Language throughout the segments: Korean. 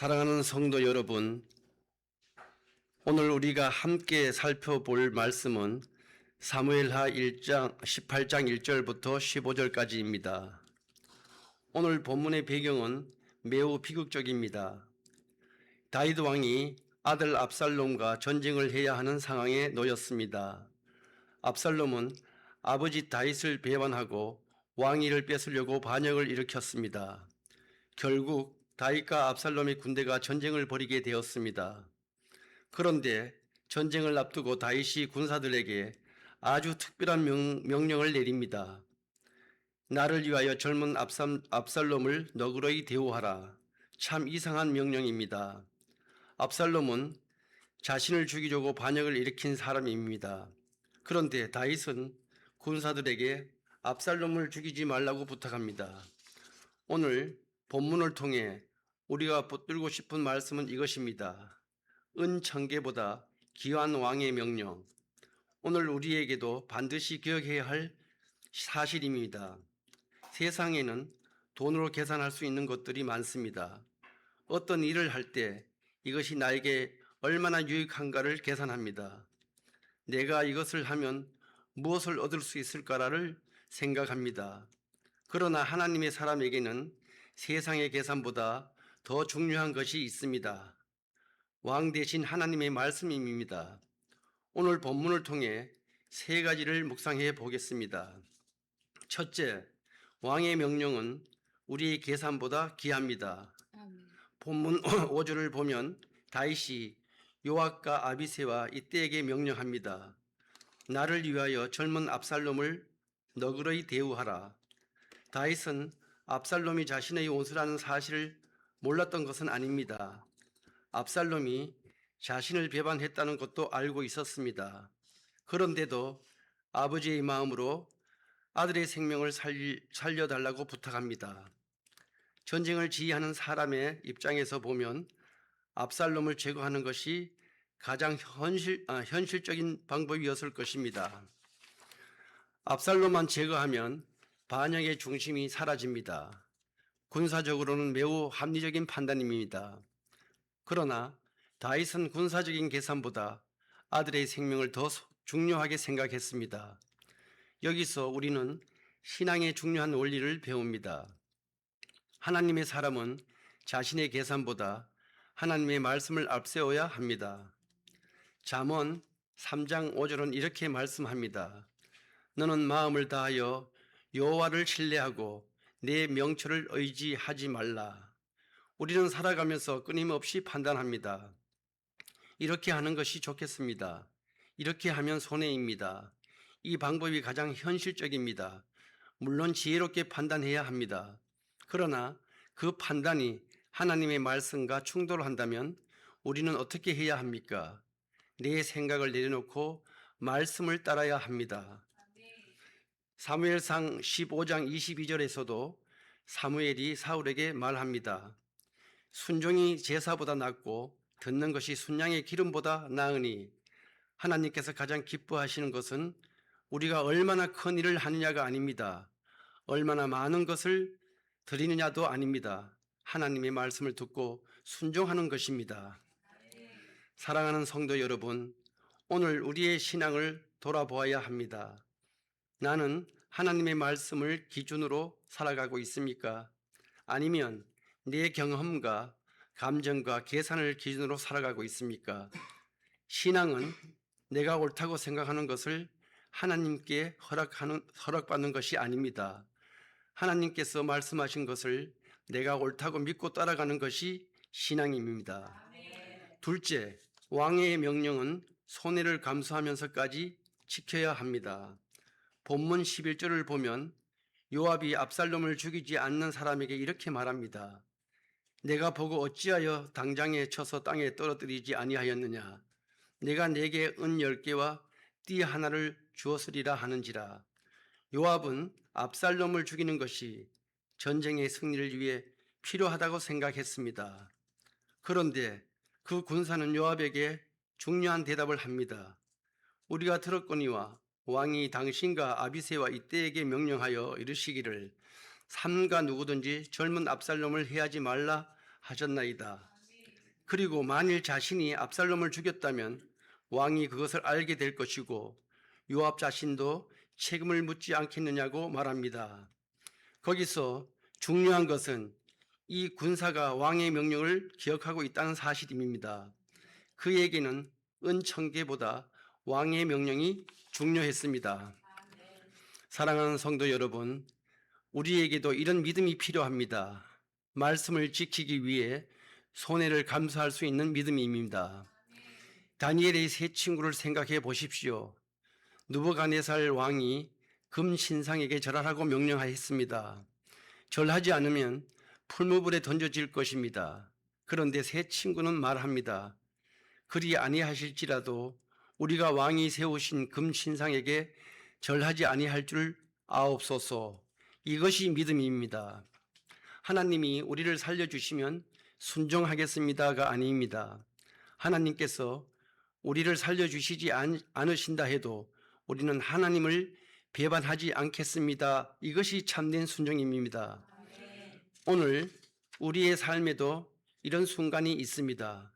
사랑하는 성도 여러분, 오늘 우리가 함께 살펴볼 말씀은 사무엘하 18장 1절부터 15절까지입니다. 오늘 본문의 배경은 매우 비극적입니다. 다윗 왕이 아들 압살롬과 전쟁을 해야 하는 상황에 놓였습니다. 압살롬은 아버지 다윗을 배반하고 왕위를 뺏으려고 반역을 일으켰습니다. 결국 다윗과 압살롬의 군대가 전쟁을 벌이게 되었습니다. 그런데 전쟁을 앞두고 다윗이 군사들에게 아주 특별한 명령을 내립니다. 나를 위하여 젊은 압살롬을 너그러이 대우하라. 참 이상한 명령입니다. 압살롬은 자신을 죽이려고 반역을 일으킨 사람입니다. 그런데 다윗은 군사들에게 압살롬을 죽이지 말라고 부탁합니다. 오늘 본문을 통해 우리가 붙들고 싶은 말씀은 이것입니다. 은천계보다 귀한 왕의 명령. 오늘 우리에게도 반드시 기억해야 할 사실입니다. 세상에는 돈으로 계산할 수 있는 것들이 많습니다. 어떤 일을 할 때 이것이 나에게 얼마나 유익한가를 계산합니다. 내가 이것을 하면 무엇을 얻을 수 있을까를 생각합니다. 그러나 하나님의 사람에게는 세상의 계산보다 더 중요한 것이 있습니다. 왕 대신 하나님의 말씀입니다. 오늘 본문을 통해 세 가지를 묵상해 보겠습니다. 첫째, 왕의 명령은 우리의 계산보다 귀합니다. 본문 5절을 보면 다윗이 요압과 아비새와 이때에게 명령합니다. 나를 위하여 젊은 압살롬을 너그러이 대우하라. 다윗은 압살롬이 자신의 원수라는 사실을 몰랐던 것은 아닙니다. 압살롬이 자신을 배반했다는 것도 알고 있었습니다. 그런데도 아버지의 마음으로 아들의 생명을 살려달라고 부탁합니다. 전쟁을 지휘하는 사람의 입장에서 보면 압살롬을 제거하는 것이 가장 현실적인 방법이었을 것입니다. 압살롬만 제거하면 반역의 중심이 사라집니다. 군사적으로는 매우 합리적인 판단입니다. 그러나 다윗은 군사적인 계산보다 아들의 생명을 더 중요하게 생각했습니다. 여기서 우리는 신앙의 중요한 원리를 배웁니다. 하나님의 사람은 자신의 계산보다 하나님의 말씀을 앞세워야 합니다. 잠언 3장 5절은 이렇게 말씀합니다. 너는 마음을 다하여 여호와를 신뢰하고 내 명철을 의지하지 말라. 우리는 살아가면서 끊임없이 판단합니다. 이렇게 하는 것이 좋겠습니다. 이렇게 하면 손해입니다. 이 방법이 가장 현실적입니다. 물론 지혜롭게 판단해야 합니다. 그러나 그 판단이 하나님의 말씀과 충돌한다면 우리는 어떻게 해야 합니까? 내 생각을 내려놓고 말씀을 따라야 합니다. 사무엘상 15장 22절에서도 사무엘이 사울에게 말합니다. 순종이 제사보다 낫고 듣는 것이 순양의 기름보다 나으니 하나님께서 가장 기뻐하시는 것은 우리가 얼마나 큰 일을 하느냐가 아닙니다. 얼마나 많은 것을 드리느냐도 아닙니다. 하나님의 말씀을 듣고 순종하는 것입니다. 사랑하는 성도 여러분, 오늘 우리의 신앙을 돌아보아야 합니다. 나는 하나님의 말씀을 기준으로 살아가고 있습니까? 아니면 내 경험과 감정과 계산을 기준으로 살아가고 있습니까? 신앙은 내가 옳다고 생각하는 것을 하나님께 허락받는 것이 아닙니다. 하나님께서 말씀하신 것을 내가 옳다고 믿고 따라가는 것이 신앙입니다. 둘째, 왕의 명령은 손해를 감수하면서까지 지켜야 합니다. 본문 11절을 보면 요압이 압살롬을 죽이지 않는 사람에게 이렇게 말합니다. 내가 보고 어찌하여 당장에 쳐서 땅에 떨어뜨리지 아니하였느냐. 내가 내게 은 10개와 띠 하나를 주었으리라 하는지라. 요압은 압살롬을 죽이는 것이 전쟁의 승리를 위해 필요하다고 생각했습니다. 그런데 그 군사는 요압에게 중요한 대답을 합니다. 우리가 들었거니와 왕이 당신과 아비새와 이때에게 명령하여 이르시기를 삼가 누구든지 젊은 압살롬을 해하지 말라 하셨나이다. 그리고 만일 자신이 압살롬을 죽였다면 왕이 그것을 알게 될 것이고 요압 자신도 책임을 묻지 않겠느냐고 말합니다. 거기서 중요한 것은 이 군사가 왕의 명령을 기억하고 있다는 사실입니다. 그에게는 은천계보다 왕의 명령이 중요했습니다. 사랑하는 성도 여러분, 우리에게도 이런 믿음이 필요합니다. 말씀을 지키기 위해 손해를 감수할 수 있는 믿음입니다. 다니엘의 세 친구를 생각해 보십시오. 느부갓네살 왕이 금 신상에게 절하라고 명령하였습니다. 절하지 않으면 풀무불에 던져질 것입니다. 그런데 세 친구는 말합니다. 그리 아니하실지라도 우리가 왕이 세우신 금 신상에게 절하지 아니할 줄 아옵소서. 이것이 믿음입니다. 하나님이 우리를 살려주시면 순종하겠습니다가 아닙니다. 하나님께서 우리를 살려주시지 않으신다 해도 우리는 하나님을 배반하지 않겠습니다. 이것이 참된 순종입니다. 오늘 우리의 삶에도 이런 순간이 있습니다.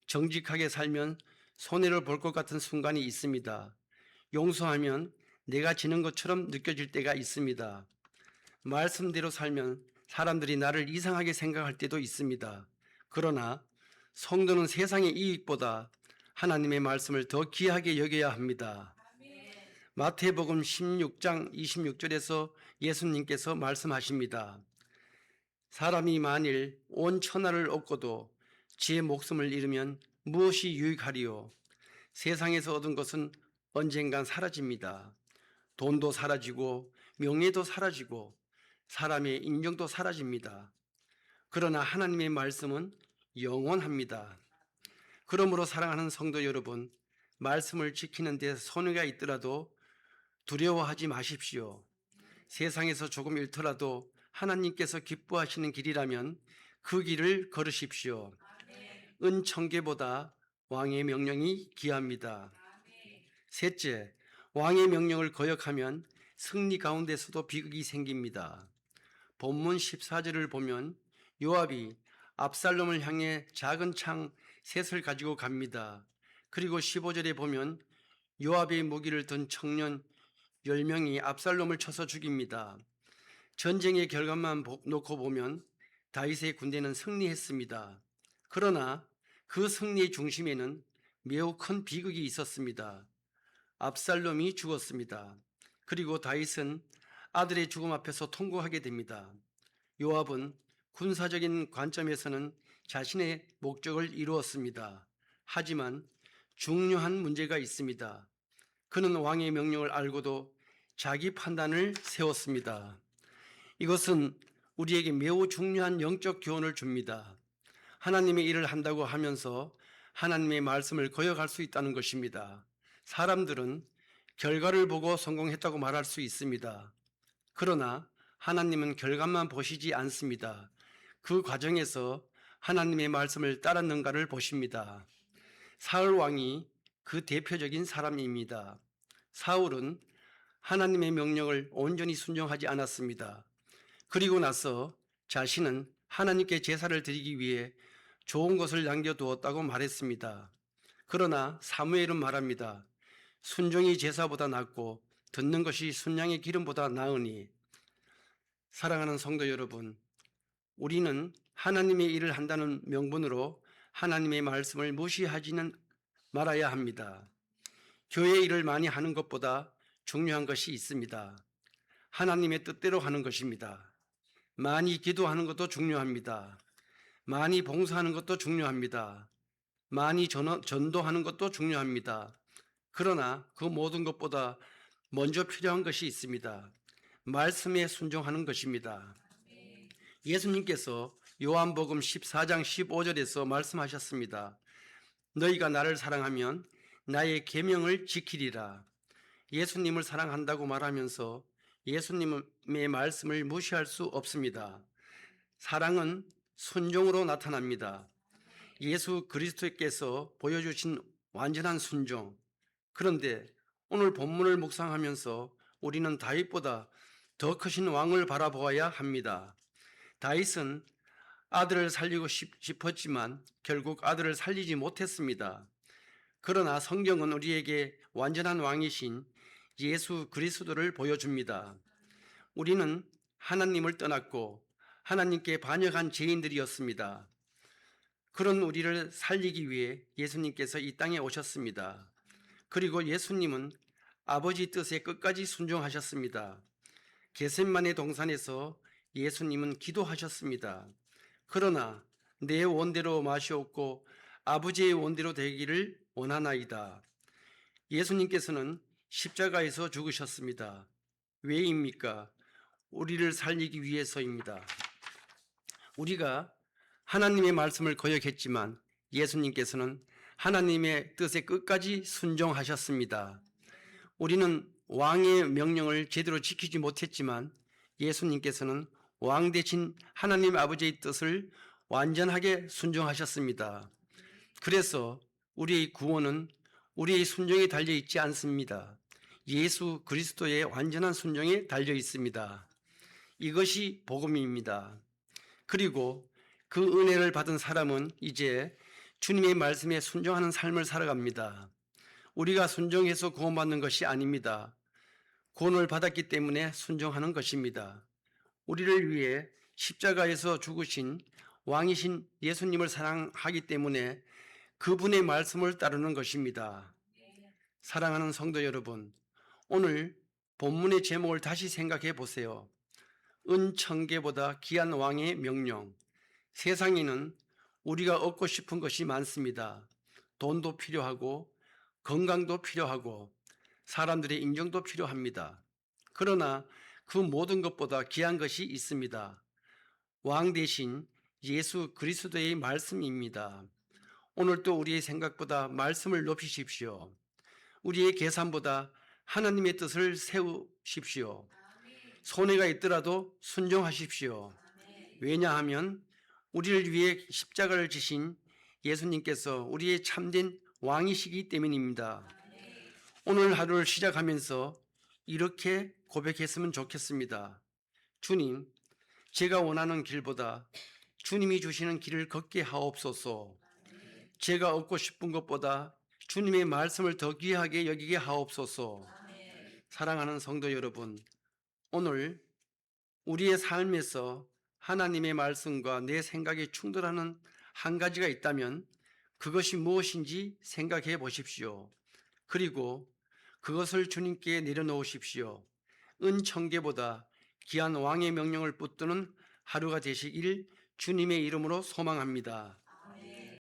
정직하게 살면 손해를 볼 것 같은 순간이 있습니다. 용서하면 내가 지는 것처럼 느껴질 때가 있습니다. 말씀대로 살면 사람들이 나를 이상하게 생각할 때도 있습니다. 그러나 성도는 세상의 이익보다 하나님의 말씀을 더 귀하게 여겨야 합니다. 마태복음 16장 26절에서 예수님께서 말씀하십니다. 사람이 만일 온 천하를 얻고도 제 목숨을 잃으면 무엇이 유익하리요? 세상에서 얻은 것은 언젠간 사라집니다. 돈도 사라지고 명예도 사라지고 사람의 인정도 사라집니다. 그러나 하나님의 말씀은 영원합니다. 그러므로 사랑하는 성도 여러분, 말씀을 지키는 데 손해가 있더라도 두려워하지 마십시오. 세상에서 조금 잃더라도 하나님께서 기뻐하시는 길이라면 그 길을 걸으십시오. 은천계보다 왕의 명령이 귀합니다. 셋째, 왕의 명령을 거역하면 승리 가운데서도 비극이 생깁니다. 본문 14절을 보면 요압이 압살롬을 향해 작은 창 셋을 가지고 갑니다. 그리고 15절에 보면 요압의 무기를 든 청년 10명이 압살롬을 쳐서 죽입니다. 전쟁의 결과만 놓고 보면 다윗의 군대는 승리했습니다. 그러나 그 승리의 중심에는 매우 큰 비극이 있었습니다. 압살롬이 죽었습니다. 그리고 다윗은 아들의 죽음 앞에서 통곡하게 됩니다. 요압은 군사적인 관점에서는 자신의 목적을 이루었습니다. 하지만 중요한 문제가 있습니다. 그는 왕의 명령을 알고도 자기 판단을 세웠습니다. 이것은 우리에게 매우 중요한 영적 교훈을 줍니다. 하나님의 일을 한다고 하면서 하나님의 말씀을 거역할 수 있다는 것입니다. 사람들은 결과를 보고 성공했다고 말할 수 있습니다. 그러나 하나님은 결과만 보시지 않습니다. 그 과정에서 하나님의 말씀을 따랐는가를 보십니다. 사울 왕이 그 대표적인 사람입니다. 사울은 하나님의 명령을 온전히 순종하지 않았습니다. 그리고 나서 자신은 하나님께 제사를 드리기 위해 좋은 것을 남겨두었다고 말했습니다. 그러나 사무엘은 말합니다. 순종이 제사보다 낫고 듣는 것이 순양의 기름보다 나으니. 사랑하는 성도 여러분, 우리는 하나님의 일을 한다는 명분으로 하나님의 말씀을 무시하지는 말아야 합니다. 교회 일을 많이 하는 것보다 중요한 것이 있습니다. 하나님의 뜻대로 하는 것입니다. 많이 기도하는 것도 중요합니다. 많이 봉사하는 것도 중요합니다. 많이 전도하는 것도 중요합니다. 그러나 그 모든 것보다 먼저 필요한 것이 있습니다. 말씀에 순종하는 것입니다. 예수님께서 요한복음 14장 15절에서 말씀하셨습니다. 너희가 나를 사랑하면 나의 계명을 지키리라. 예수님을 사랑한다고 말하면서 예수님의 말씀을 무시할 수 없습니다. 사랑은 순종으로 나타납니다. 예수 그리스도께서 보여주신 완전한 순종. 그런데 오늘 본문을 묵상하면서 우리는 다윗보다 더 크신 왕을 바라보아야 합니다. 다윗은 아들을 살리고 싶었지만 결국 아들을 살리지 못했습니다. 그러나 성경은 우리에게 완전한 왕이신 예수 그리스도를 보여줍니다. 우리는 하나님을 떠났고 하나님께 반역한 죄인들이었습니다. 그런 우리를 살리기 위해 예수님께서 이 땅에 오셨습니다. 그리고 예수님은 아버지 뜻에 끝까지 순종하셨습니다. 겟세마네 동산에서 예수님은 기도하셨습니다. 그러나 내 원대로 마시옵고 아버지의 원대로 되기를 원하나이다. 예수님께서는 십자가에서 죽으셨습니다. 왜입니까? 우리를 살리기 위해서입니다. 우리가 하나님의 말씀을 거역했지만 예수님께서는 하나님의 뜻에 끝까지 순종하셨습니다. 우리는 왕의 명령을 제대로 지키지 못했지만 예수님께서는 왕 대신 하나님 아버지의 뜻을 완전하게 순종하셨습니다. 그래서 우리의 구원은 우리의 순종에 달려 있지 않습니다. 예수 그리스도의 완전한 순종에 달려 있습니다. 이것이 복음입니다. 그리고 그 은혜를 받은 사람은 이제 주님의 말씀에 순종하는 삶을 살아갑니다. 우리가 순종해서 구원받는 것이 아닙니다. 구원을 받았기 때문에 순종하는 것입니다. 우리를 위해 십자가에서 죽으신 왕이신 예수님을 사랑하기 때문에 그분의 말씀을 따르는 것입니다. 사랑하는 성도 여러분, 오늘 본문의 제목을 다시 생각해 보세요. 은천계보다 귀한 왕의 명령. 세상에는 우리가 얻고 싶은 것이 많습니다. 돈도 필요하고 건강도 필요하고 사람들의 인정도 필요합니다. 그러나 그 모든 것보다 귀한 것이 있습니다. 왕 대신 예수 그리스도의 말씀입니다. 오늘도 우리의 생각보다 말씀을 높이십시오. 우리의 계산보다 하나님의 뜻을 세우십시오. 손해가 있더라도 순종하십시오. 왜냐하면 우리를 위해 십자가를 지신 예수님께서 우리의 참된 왕이시기 때문입니다. 오늘 하루를 시작하면서 이렇게 고백했으면 좋겠습니다. 주님, 제가 원하는 길보다 주님이 주시는 길을 걷게 하옵소서. 제가 얻고 싶은 것보다 주님의 말씀을 더 귀하게 여기게 하옵소서. 사랑하는 성도 여러분, 오늘 우리의 삶에서 하나님의 말씀과 내 생각에 충돌하는 한 가지가 있다면 그것이 무엇인지 생각해 보십시오. 그리고 그것을 주님께 내려놓으십시오. 은천계보다 귀한 왕의 명령을 붙드는 하루가 되시길 주님의 이름으로 소망합니다.